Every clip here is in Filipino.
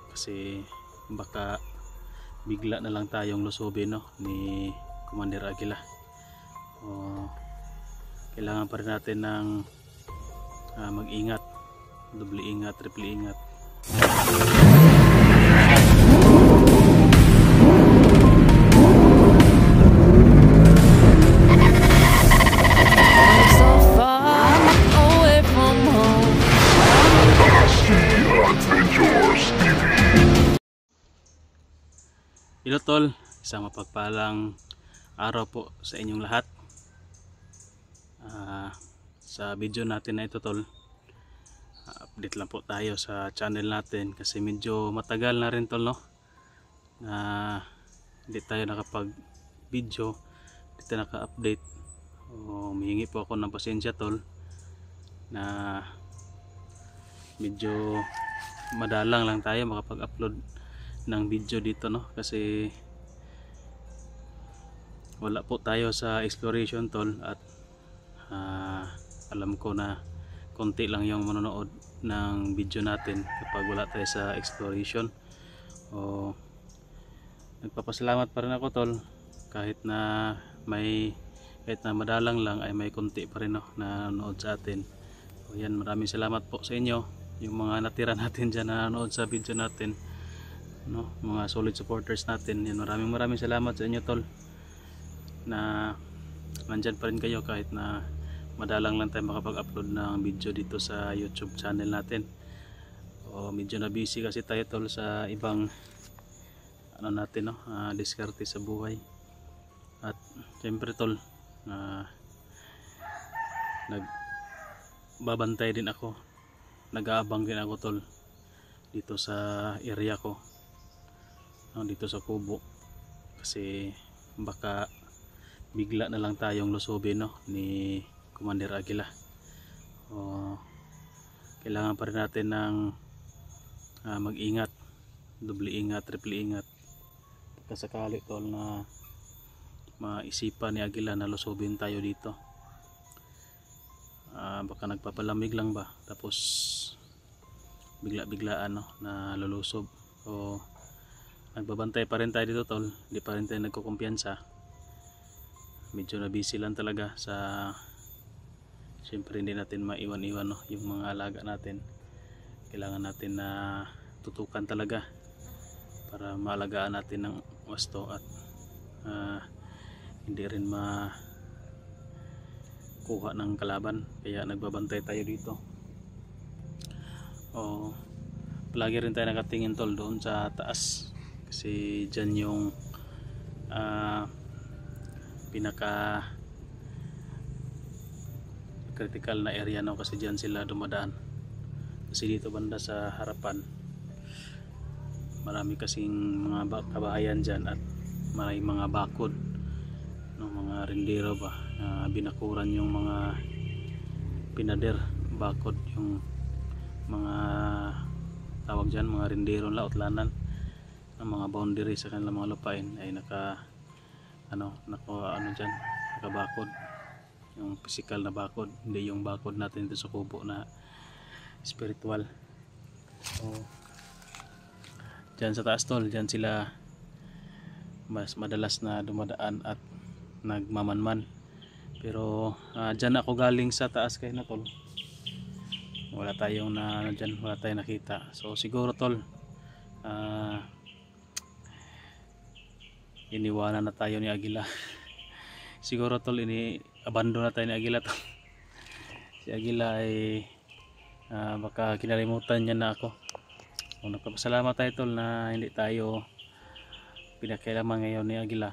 kasi baka bigla na lang tayong lusubin, no, ni Commander Aguila. Kailangan pa rin natin ng mag-ingat, doble ingat, triple ingat. Hello tol, isang mapagpalang araw po sa inyong lahat. Sa video natin na ito tol, update lang po tayo sa channel natin kasi medyo matagal na rin tol, no, na hindi tayo nakapag video, hindi tayo naka-update. Humihingi po ako ng pasensya tol na medyo madalang lang tayo makapag-upload ng video dito, no, kasi wala po tayo sa exploration tol at alam ko na konti lang yung manonood ng video natin kapag wala tayo sa exploration. Nagpapasalamat pa rin ako tol kahit na madalang lang ay may konti pa rin, no, na nanonood sa atin. Yan, maraming salamat po sa inyo, yung mga natira natin dyan na nanonood sa video natin, no, mga solid supporters natin. Yan, maraming salamat sa inyo tol na nandyan pa rin kayo kahit na madalang lang tayo makapag-upload ng video dito sa YouTube channel natin. Medyo na busy kasi tayo tol sa ibang natin, no, diskarte sa buhay. At siyempre tol, nagbabantay din ako, nag-aabang din ako tol dito sa area ko, dito sa kubo, kasi baka bigla na lang tayong lusubin, no, ni Commander Aguila. Kailangan pa rin natin ng mag-ingat, doble ingat, triple ingat pagkasakali tol na maisipan ni Aguila na lusubin tayo dito. Baka nagpapalamig lang ba tapos biglaan, no, na lulusob. Nagbabantay pa rin tayo dito tol, hindi pa rin tayo nagkukumpiyansa. Medyo na busy lang talaga sa, siyempre hindi natin maiwan-iwan, no, yung mga alaga natin. Kailangan natin na tutukan talaga para maalagaan natin ng wasto at hindi rin makuha ng kalaban, kaya nagbabantay tayo dito. Palagi rin tayo nakatingin tol doon sa taas kasi dyan yung pinaka critical na area, no, kasi dyan sila dumadaan. Kasi dito banda sa harapan marami kasing mga kabahayan dyan at may mga bakod, no, mga rindero ba, binakuran yung mga pinader, bakod yung mga tawag dyan, mga rindero, laot-lanan ng mga boundary sa kanilang mga lupain ay nakabakod, yung physical na bakod, hindi yung bakod natin dito sa kubo na spiritual. Dyan sa taas tol, dyan sila mas madalas na dumadaan at nagmamanman. Pero dyan ako galing sa taas kayo na tol, wala tayong wala tayong nakita. So siguro tol iniwanan na tayo ni Aguila. Siguro tol abandon na tayo ni Aguila tol. Si Aguila ay baka kinalimutan niya na ako. Nagpapasalamat tayo tol na hindi tayo pinakailaman ngayon ni Aguila.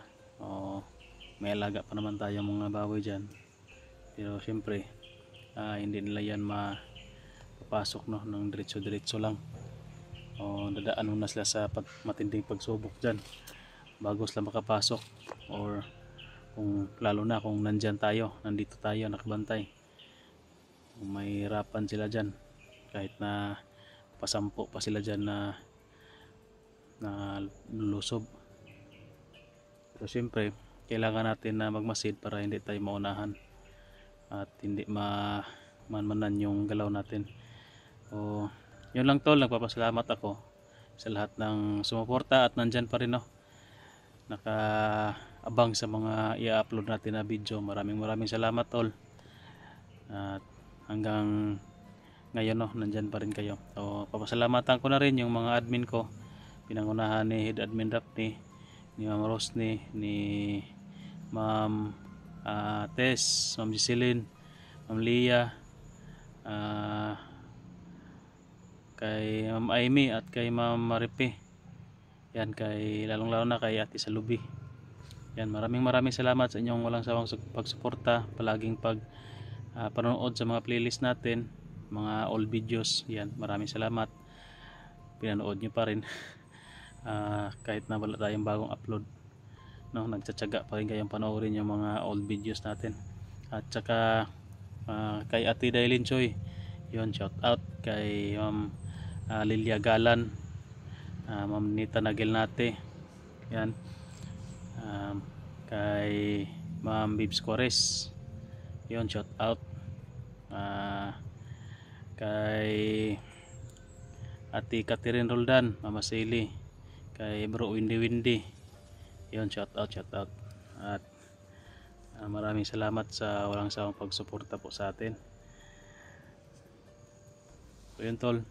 May alaga pa naman tayo mga baboy dyan, pero syempre hindi nila yan mapapasok, no, ng diretso lang. Dadaan muna sila sa matinding pagsubok dyan bago sila makapasok, or lalo na kung nandito tayo nakabantay, may hirapan sila dyan kahit na pasampo pa sila dyan na lulusob. Pero syempre kailangan natin na magmasid para hindi tayo maunahan at hindi manmanan yung galaw natin. Yun lang tol, nagpapasalamat ako sa lahat ng sumuporta at nandyan pa rin, no, nakaabang sa mga i-upload natin na video. Maraming salamat tol, at hanggang ngayon, no, nandyan pa rin kayo. So papasalamatan ko na rin yung mga admin ko, pinangunahan ni Head Admin Daphne, ni Ma'am Rosny, ni Ma'am Tess, Ma'am Giseline, Ma'am Lia, kay Ma'am Amy at kay Ma'am Maripe. Yan, kay lalong-lalo na kay Ate Salubi. Yan, maraming salamat sa inyong walang sawang pagsuporta, palaging panonood sa mga playlist natin, mga old videos. Yan, maraming salamat. Pinanood nyo pa rin. Kahit na wala tayong bagong upload, no, nagtsatsaga pa rin kayong panoorin yung mga old videos natin. At saka kay Ate Dailin Choy, yun, shout out kay Ma'am Lilia Galan, Ma'am Nita Nagelnate, yan, kay Ma'am Bibs Quares, yun, shout out, kay Ate Catherine Roldan, Mama Sally, kay Bro Windy, yun, shout out. At maraming salamat sa walang sawang pagsuporta po sa atin. So yun tol,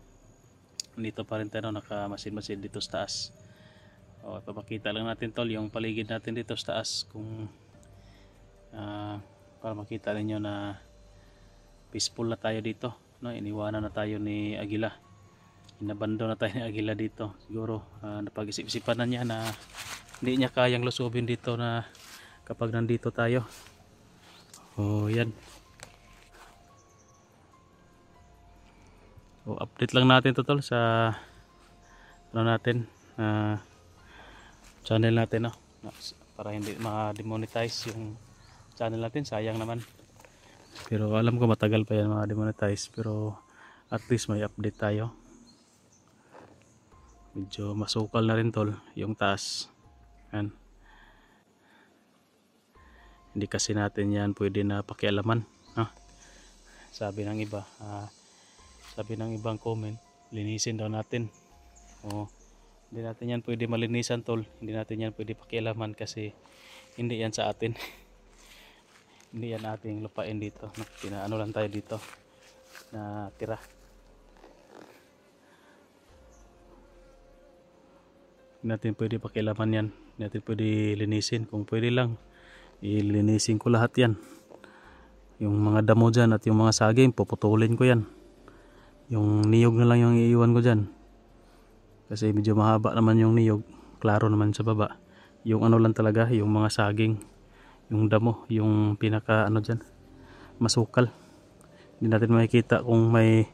dito pa rin tayo, nakamasid-masid dito sa taas. Papakita lang natin tol yung paligid natin dito sa taas, kung para makita ninyo na peaceful na tayo dito, no? Iniwanan na tayo ni Agila, inabando na tayo ni Agila dito. Siguro napag-isip-isipan na niya na hindi niya kayang lusubin dito na kapag nandito tayo. Yan. Update lang natin to tol sa channel natin, no? Para hindi ma-demonetize yung channel natin, sayang naman. Pero alam ko matagal pa yan ma-demonetize, pero at least may update tayo. Medyo masukal na rin tol yung taas. Yan. Hindi kasi natin yan pwede na pakialaman, no? Sabi ng iba, sabi ng ibang comment, linisin daw natin. Hindi natin yan pwede malinisan tol, hindi natin yan pwede pakialaman kasi hindi yan sa atin. Hindi yan ating lupain dito, pinaano lang tayo dito na tira. Hindi natin pwede pakialaman yan, hindi natin pwede linisin. Kung pwede lang, ilinisin ko lahat yan. Yung mga damo dyan at yung mga saging, puputulin ko yan. Yung niyog na lang yung iiwan ko dyan, kasi medyo mahaba naman yung niyog, klaro naman sa baba. Yung ano lang talaga, yung mga saging, yung damo, yung pinaka ano dyan, masukal. Hindi natin makikita kung may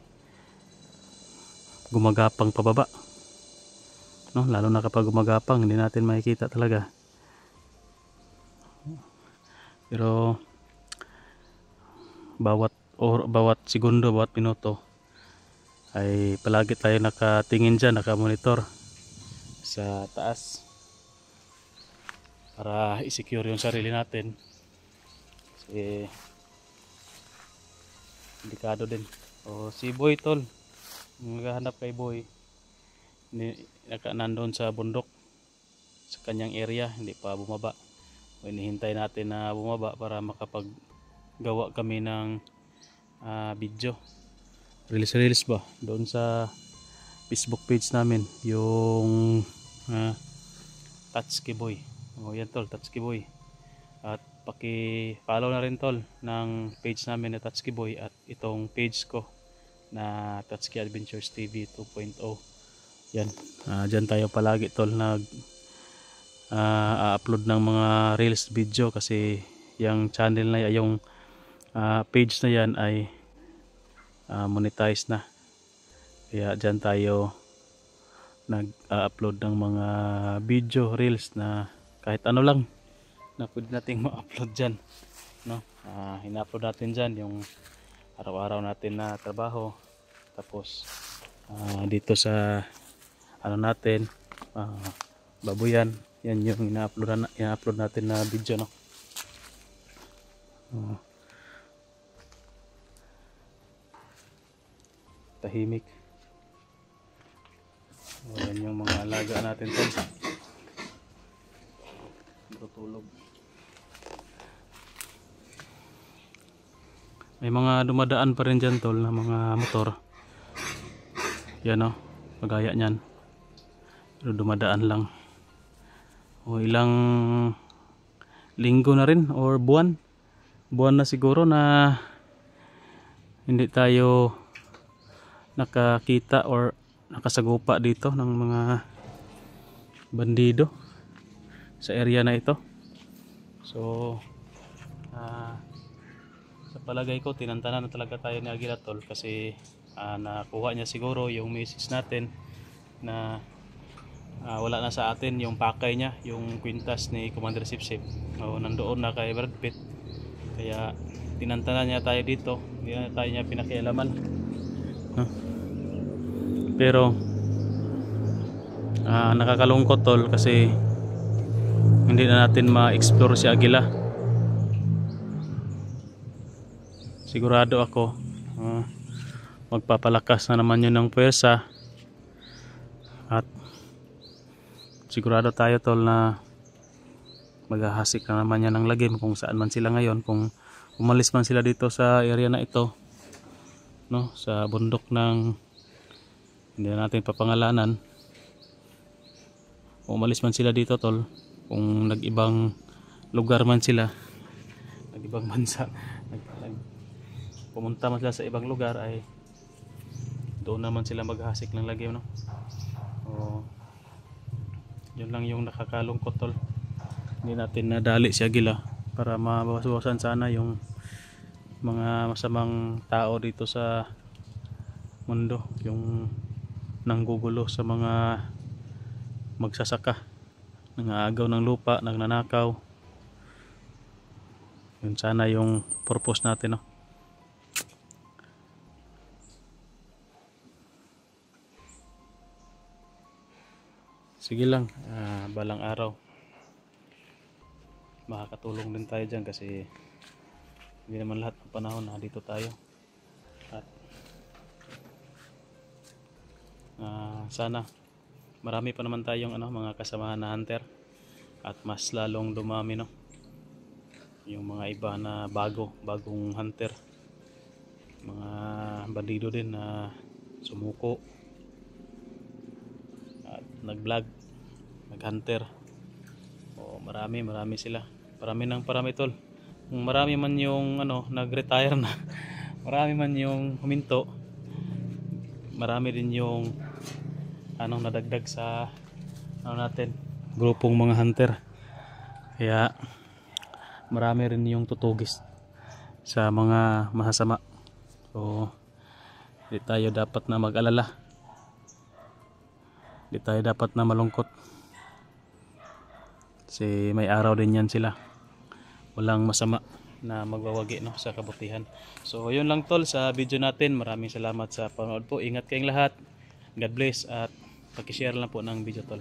gumagapang pababa, no? Lalo na kapag gumagapang, hindi natin makikita talaga. Pero bawat segundo, bawat minuto ay palagi tayo nakatingin dyan, nakamonitor sa taas para i-secure yung sarili natin, kasi delikado din. Si Boy tol, naghahanap kay Boy, nandun sa bundok sa kanyang area, hindi pa bumaba. Hinihintay natin na bumaba para makapaggawa kami ng video, reels ba doon sa Facebook page namin, yung Tatsuki Boy. Yan tol, Tatsuki Boy. At paki-follow na rin tol ng page namin na Tatsuki Boy at itong page ko na Tatsuki Adventures TV 2.0. Yan, dyan tayo palagi tol upload ng mga reels video, kasi yung channel na yung page na yan ay monetize na, kaya dyan tayo nag-upload ng mga video reels na kahit ano lang na pwede nating ma-upload dyan, no? Ina-upload natin dyan yung araw-araw natin na trabaho, tapos dito sa ano natin, babuyan, yan yung ina-upload natin na video, no? Tahimik. Ayan yung mga alaga natin tol. Tutulog. May mga dumadaan pa rin dyan tol na mga motor. Yan o, pagaya nyan. Pero dumadaan lang. O ilang linggo na rin or buwan. Buwan na siguro na hindi tayo nakakita or nakasagupa dito ng mga bandido sa area na ito. So sa palagay ko tinantanan na talaga tayo ni Aguila tol, kasi nakuha niya siguro yung message natin na wala na sa atin yung pakay niya, yung kwintas ni Commander Sipsip. Nandoon na kay Brad Pitt, kaya tinantanan niya tayo dito, hindi na tayo niya pinakialaman. Pero nakakalungkot tol, kasi hindi na natin ma-explore si Aguila. Sigurado ako magpapalakas na naman yun ng pwersa, at sigurado tayo tol na maghahasik na naman yan ng lagim kung saan man sila ngayon. Kung umalis man sila dito sa area na ito, no, sa bundok ng hindi na natin papangalanan, kung umalis man sila dito tol, kung nag-ibang lugar man sila, nag-ibang bansa, pumunta man sila sa ibang lugar, ay doon naman sila maghahasik ng lagim, no. Yun lang yung nakakalungkot tol. Hindi natin nadali si Aguila para mabawasan sana yung mga masamang tao dito sa mundo, yung nanggugulo sa mga magsasaka, nangaagaw ng lupa, nagnanakaw. Yun sana yung purpose natin, no. Sige lang, balang araw makakatulong din tayo dyan, kasi hindi naman lahat ng panahon na dito tayo. At sana marami pa naman tayong mga kasamahan na hunter, at mas lalong dumami, no, yung mga iba na bagong hunter, mga bandido din na sumuko at nag-vlog, nag-hunter. Marami sila, parami tol. Kung marami man yung nag-retire na, marami man yung huminto, marami din yung nadagdag sa natin, grupong mga hunter. Kaya marami rin yung tutugis sa mga masasama. So di tayo dapat na mag-alala, di tayo dapat na malungkot, kasi may araw din yan sila. Walang masama na magwawagi, no, sa kabutihan. So yun lang tol sa video natin. Maraming salamat sa panonood po. Ingat kayong lahat. God bless, at paki-share lang po ng video tol.